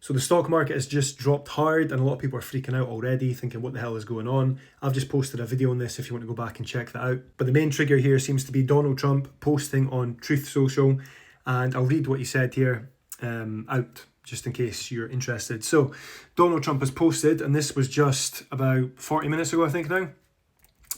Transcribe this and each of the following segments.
So the stock market has just dropped hard and a lot of people are freaking out already, thinking what the hell is going on. I've just posted a video on this if you want to go back and check that out. But the main trigger here seems to be Donald Trump posting on Truth Social, and I'll read what he said here out just in case you're interested. So Donald Trump has posted, and this was just about 40 minutes ago I think now.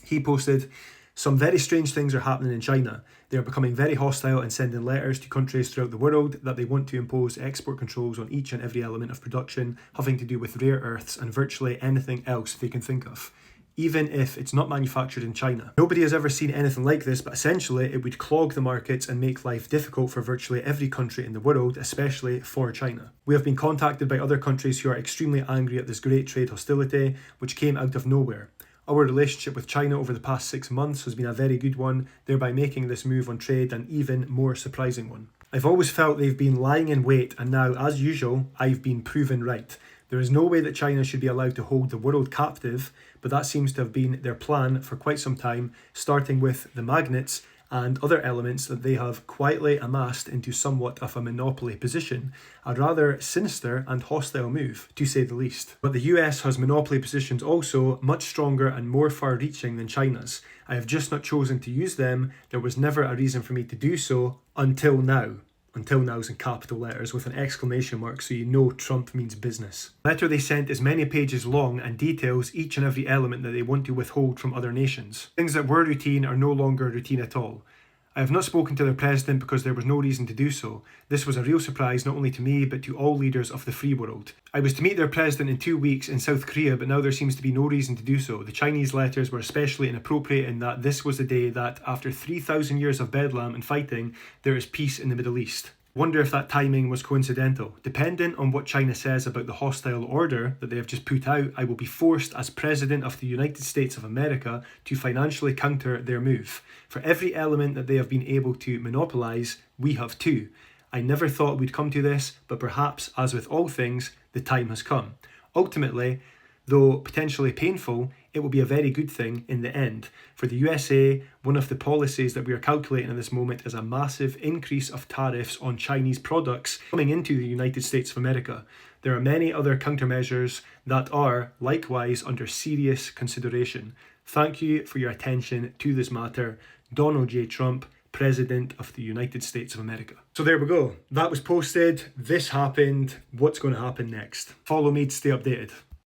He posted, "Some very strange things are happening in China. They are becoming very hostile and sending letters to countries throughout the world that they want to impose export controls on each and every element of production having to do with rare earths and virtually anything else they can think of, even if it's not manufactured in China. Nobody has ever seen anything like this, but essentially it would clog the markets and make life difficult for virtually every country in the world, especially for China. We have been contacted by other countries who are extremely angry at this great trade hostility, which came out of nowhere. Our relationship with China over the past 6 months has been a very good one, thereby making this move on trade an even more surprising one. I've always felt they've been lying in wait, and now, as usual, I've been proven right. There is no way that China should be allowed to hold the world captive, but that seems to have been their plan for quite some time, starting with the magnets and other elements that they have quietly amassed into somewhat of a monopoly position. A rather sinister and hostile move, to say the least. But the US has monopoly positions also much stronger and more far-reaching than China's. I have just not chosen to use them. There was never a reason for me to do so until now. Until now's in capital letters with an exclamation mark, so you know Trump means business. The letter they sent is many pages long and details each and every element that they want to withhold from other nations. Things that were routine are no longer routine at all. I have not spoken to their president because there was no reason to do so. This was a real surprise not only to me but to all leaders of the free world. I was to meet their president in 2 weeks in South Korea, but now there seems to be no reason to do so. The Chinese letters were especially inappropriate in that this was the day that, after 3,000 years of bedlam and fighting, there is peace in the Middle East. Wonder if that timing was coincidental. Dependent on what China says about the hostile order that they have just put out, I will be forced as President of the United States of America to financially counter their move. For every element that they have been able to monopolize, we have too. I never thought we'd come to this, but perhaps, as with all things, the time has come. Ultimately, though potentially painful, it will be a very good thing in the end. For the USA, one of the policies that we are calculating at this moment is a massive increase of tariffs on Chinese products coming into the United States of America. There are many other countermeasures that are likewise under serious consideration. Thank you for your attention to this matter. Donald J. Trump, President of the United States of America. So there we go. That was posted. This happened. What's going to happen next? Follow me to stay updated.